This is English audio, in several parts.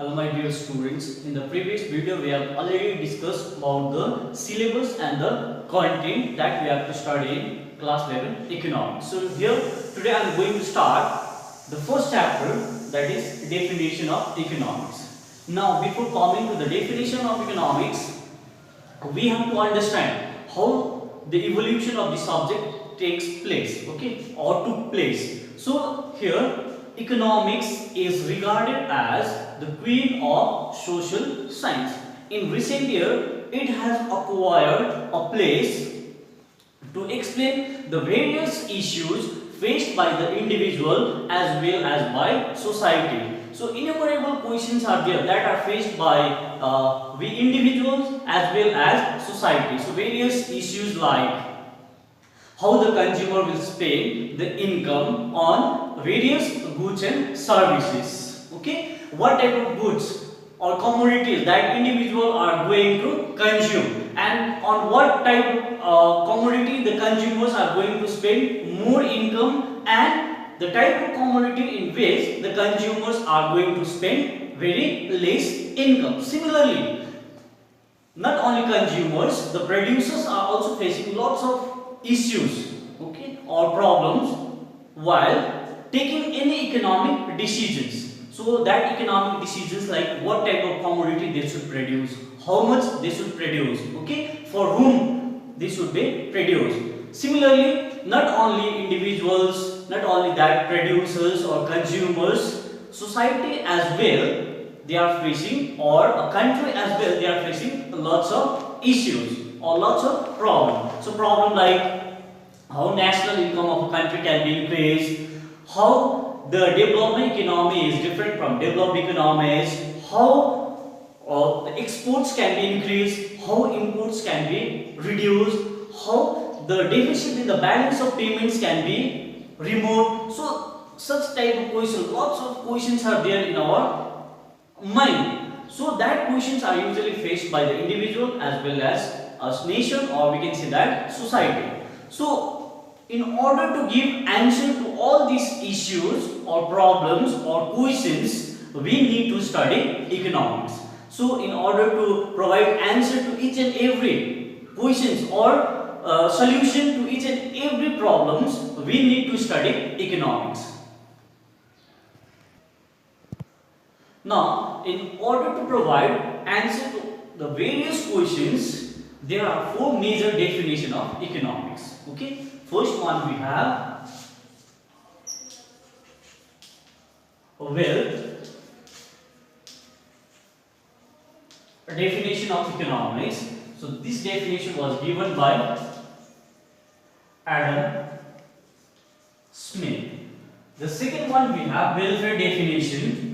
Hello my dear students, in the previous video we have already discussed about the syllabus and the content that we have to study in class 11 economics. So here today I am going to start the first chapter, that is definition of economics. Now before coming to the definition of economics, we have to understand how the evolution of the subject takes place, okay, or took place. So here economics is regarded as the queen of social science. In recent years, it has acquired a place to explain the various issues faced by the individual as well as by society. So innumerable questions are there that are faced by we individuals as well as society. So various issues like how the consumer will spend the income on various goods and services. Okay, what type of goods or commodities that individuals are going to consume, and on what type of commodity the consumers are going to spend more income, and the type of commodity in which the consumers are going to spend very less income. Similarly, not only consumers, the producers are also facing lots of issues, okay, or problems while taking any economic decisions. So that economic decisions like what type of commodity they should produce, how much they should produce, okay, for whom they should be produced. Similarly, not only individuals, not only that producers or consumers, society as well they are facing, or a country as well they are facing lots of issues or lots of problems. So problem like how national income of a country can be increased, how the developing economy is different from developed economies, how the exports can be increased, how imports can be reduced, how the deficit in the balance of payments can be removed. So such type of questions, lots of questions are there in our mind. So that questions are usually faced by the individual as well as nation, or we can say that society. So in order to give answer to all these issues or problems or questions, we need to study economics. So in order to provide answer to each and every questions or solution to each and every problems, we need to study economics. Now, in order to provide answer to the various questions, there are four major definitions of economics. Okay, first one we have wealth. A definition of economics. So this definition was given by Adam Smith. The second one we have welfare definition.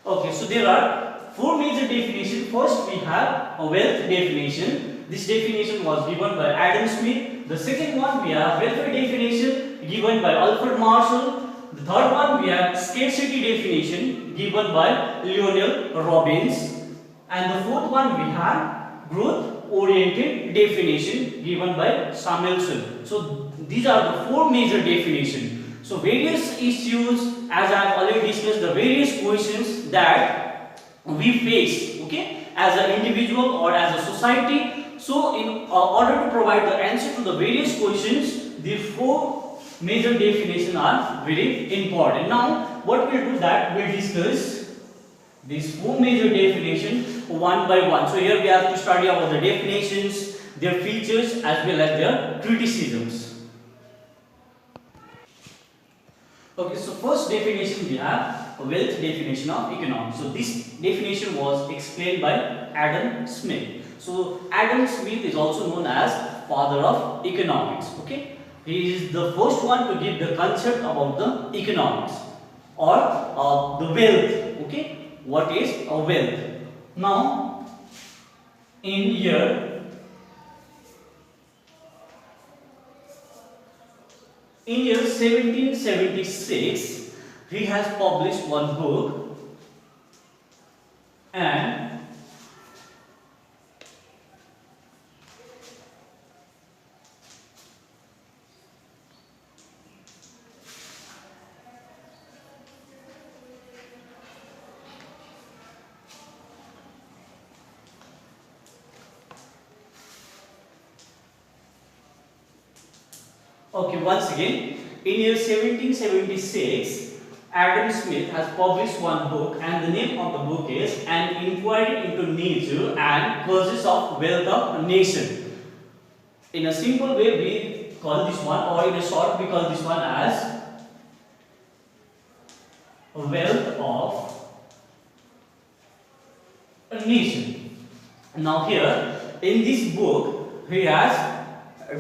Okay, so there are four major definitions. First, we have a wealth definition. This definition was given by Adam Smith. The second one, we have welfare definition given by Alfred Marshall. The third one, we have scarcity definition given by Lionel Robbins. And the fourth one, we have growth-oriented definition given by Samuelson. So these are the four major definitions. So various issues, as I have already discussed, the various questions that we face, okay, as an individual or as a society. So in order to provide the answer to the various questions, the four major definitions are very important. Now what we'll do that we'll discuss These four major definitions one by one. So here we have to study about the definitions, their features as well as their criticisms. Okay, so first definition we have wealth definition of economics. So this definition was explained by Adam Smith. So Adam Smith is also known as father of economics. Okay, he is the first one to give the concept about the economics or the wealth. Okay, what is a wealth? Now, in year 1776, he has published one book, and okay, once again, in year 1776, Adam Smith has published one book, and the name of the book is An Inquiry into Nature and Causes of Wealth of a Nation. In a simple way, we call this one, or in a short, we call this one as Wealth of a Nation. Now here, in this book, he has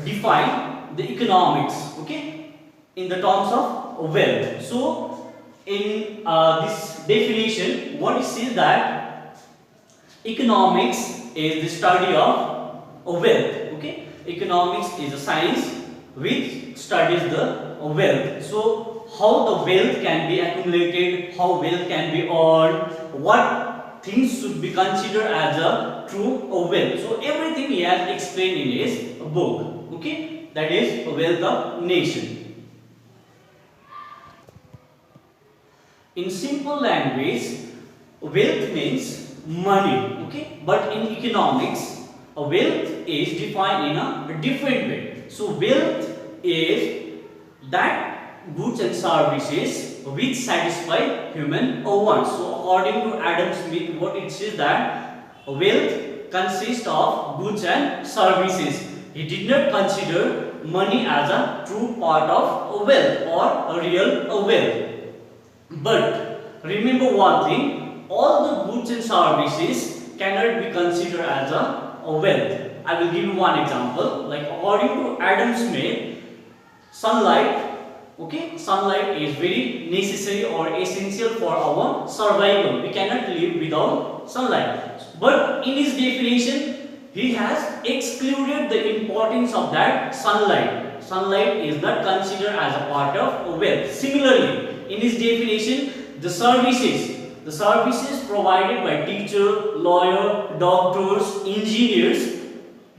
defined the economics, okay, in the terms of wealth. So in this definition, what it says that economics is the study of wealth. Okay, economics is a science which studies the wealth. So how the wealth can be accumulated, how wealth can be earned, what things should be considered as a true wealth. So everything he has explained in his book. Okay, that is wealth of nation. In simple language, wealth means money. Okay, but in economics, wealth is defined in a different way. So wealth is that goods and services which satisfy human wants. So according to Adam Smith, what it says that wealth consists of goods and services. He did not consider money as a true part of wealth or a real wealth. But remember one thing, all the goods and services cannot be considered as a wealth. I will give you one example. Like according to Adam Smith, sunlight, okay, sunlight is very necessary or essential for our survival. We cannot live without sunlight. But in his definition, he has excluded the importance of that sunlight. Sunlight is not considered as a part of wealth. Similarly, in his definition, the services provided by teacher, lawyer, doctors, engineers,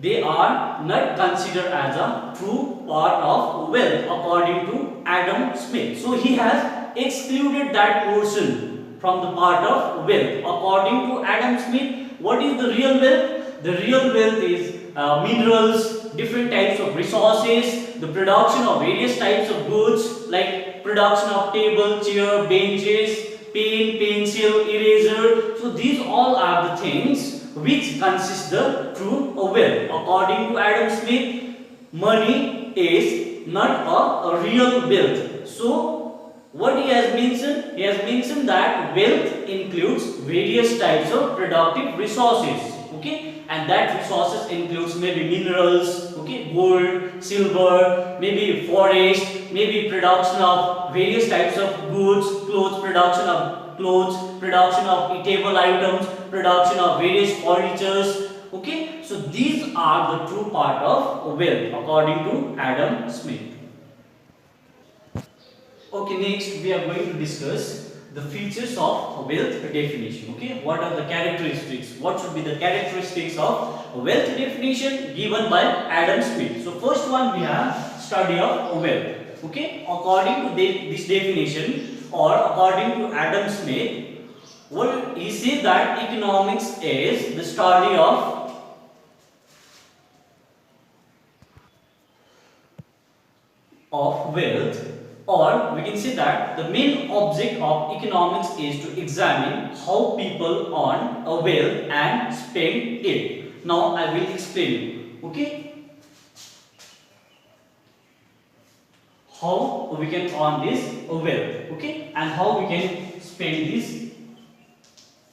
they are not considered as a true part of wealth according to Adam Smith. So he has excluded that portion from the part of wealth. According to Adam Smith, what is the real wealth? The real wealth is minerals, different types of resources, the production of various types of goods like production of table, chair, benches, pen, pencil, eraser. So these all are the things which consist the true wealth. According to Adam Smith, money is not a real wealth. So what he has mentioned? He has mentioned that wealth includes various types of productive resources. Okay, and that resources includes maybe minerals, okay, gold, silver, maybe forest, maybe production of various types of goods, production of eatable items, production of various furnitures. Okay, so these are the true part of wealth according to Adam Smith. Okay, next we are going to discuss the features of wealth definition. Okay, what are the characteristics? What should be the characteristics of wealth definition given by Adam Smith? So first one we have study of wealth. Okay, according to this definition or according to Adam Smith, what he says that economics is the study of wealth, or we can say that the main object of economics is to examine how people earn a wealth and spend it. Now I will explain it. Okay, how we can earn this wealth, okay, and how we can spend this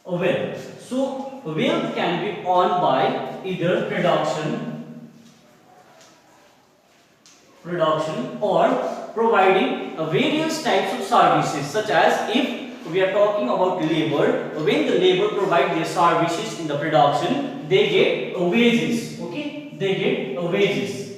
wealth. So wealth can be earned by either production or providing various types of services, such as if we are talking about labor, when the labor provide their services in the production, they get wages, okay, they get wages.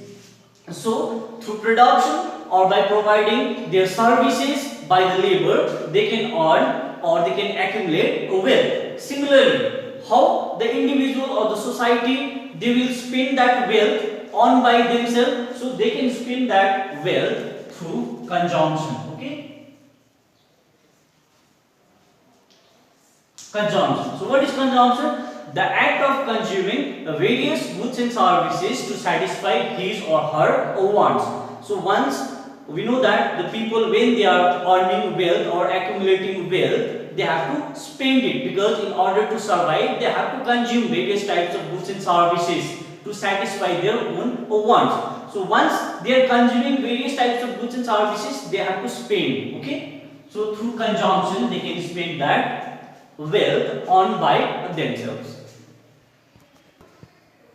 So through production or by providing their services by the labor, they can earn or they can accumulate wealth. Similarly, how the individual or the society, they will spend that wealth on by themselves, so they can spend that wealth through consumption, okay, consumption. So what is consumption? The act of consuming various goods and services to satisfy his or her wants. So once we know that the people, when they are earning wealth or accumulating wealth, they have to spend it, because in order to survive they have to consume various types of goods and services to satisfy their own wants. So once they are consuming various types of goods and services, they have to spend, okay. So through consumption they can spend that wealth earned by themselves.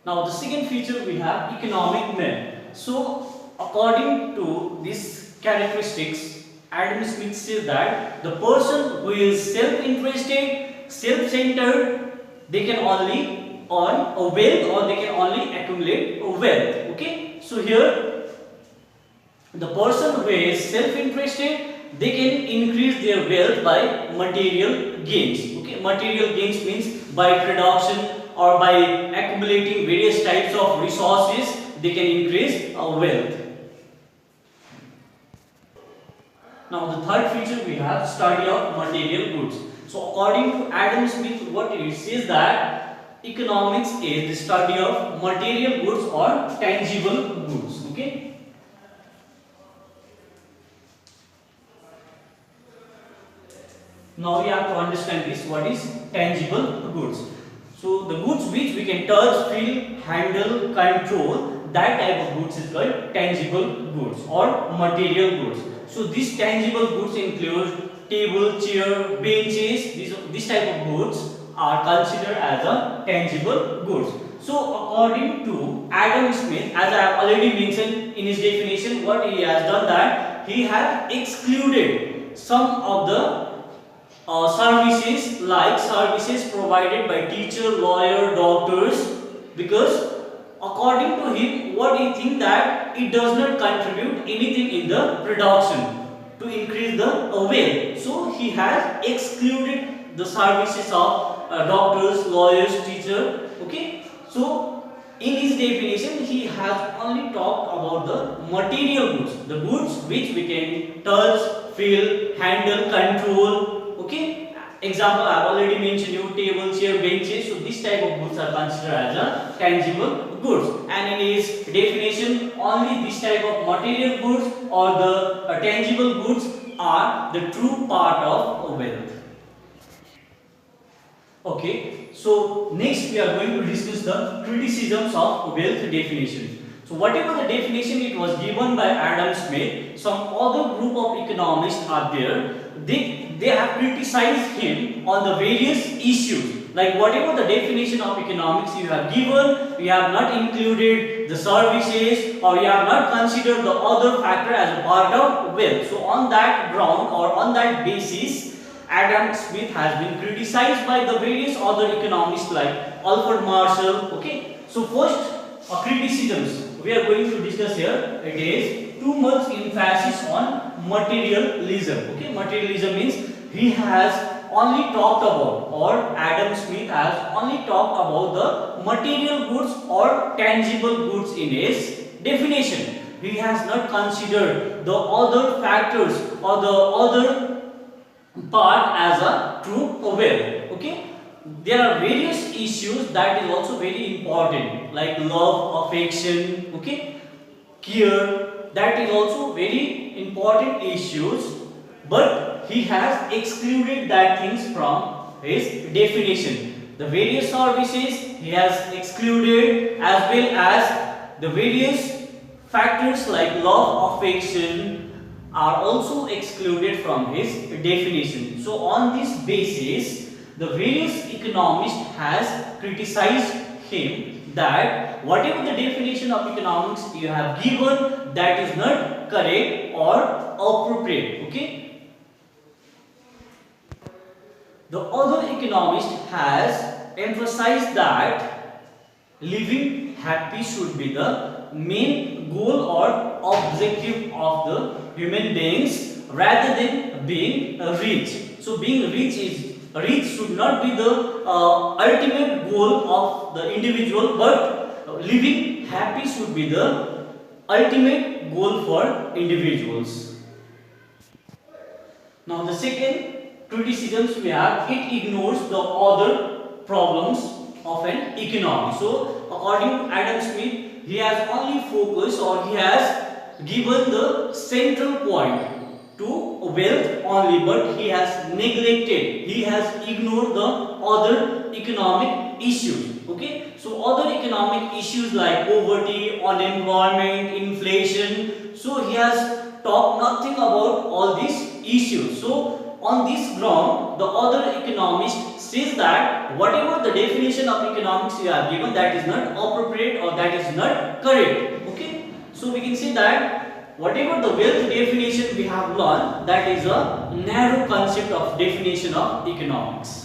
Now the second feature we have economic myth. So according to these characteristics, Adam Smith says that the person who is self-interested, self-centered, they can only earn a wealth or they can only accumulate a wealth. Okay, so here the person who is self-interested, they can increase their wealth by material gains. Okay, material gains means by production or by accumulating various types of resources, they can increase wealth. Now the third feature we have study of material goods. So according to Adam Smith, what it says that economics is the study of material goods or tangible goods. Okay. Now we have to understand this. What is tangible goods? So the goods which we can touch, feel, handle, control, that type of goods is called tangible goods or material goods. So these tangible goods include table, chair, benches. This type of goods are considered as a tangible goods. So according to Adam Smith, as I have already mentioned in his definition, what he has done that he has excluded some of the services, like services provided by teacher, lawyer, doctors, because according to him, what he thinks that it does not contribute anything in the production to increase the wealth. So he has excluded the services of doctors, lawyers, teacher. Okay. So in his definition, he has only talked about the material goods, the goods which we can touch, feel, handle, control. Okay, example I have already mentioned you, table, chair, benches. So this type of goods are considered as a tangible goods, and in his definition, only this type of material goods or the tangible goods are the true part of wealth. Okay, so next we are going to discuss the criticisms of wealth definition. So whatever the definition it was given by Adam Smith, some other group of economists are there. They have criticized him on the various issues. Like whatever the definition of economics you have given, you have not included the services or you have not considered the other factor as a part of wealth. So on that ground or on that basis, Adam Smith has been criticized by the various other economists like Alfred Marshall. Okay, so first criticisms we are going to discuss here. It is too much emphasis on materialism. Okay, materialism means he has only talked about, or Adam Smith has only talked about the material goods or tangible goods in his definition. He has not considered the other factors or the other part as a true wealth. Okay, there are various issues that is also very important, like love, affection, okay, care. That is also very important issues but he has excluded that things from his definition. The various services he has excluded, as well as the various factors like love, affection are also excluded from his definition. So on this basis, the various economists has criticized him that whatever the definition of economics you have given, that is not correct or appropriate. Okay. The other economist has emphasized that living happy should be the main goal or objective of the human beings rather than being rich. So being rich should not be the ultimate goal of the individual, but living happy should be the ultimate goal for individuals. Now the second criticisms we have, it ignores the other problems of an economy. So according to Adam Smith, he has only focused, or he has given the central point to wealth only, but he has neglected, he has ignored the other economic issues. Okay, so other economic issues like poverty, unemployment, inflation, so he has talked nothing about all these issues. So on this ground, the other economist says that whatever the definition of economics you have given, that is not appropriate or that is not correct. Okay, so we can say that whatever the wealth definition we have learned, that is a narrow concept of definition of economics.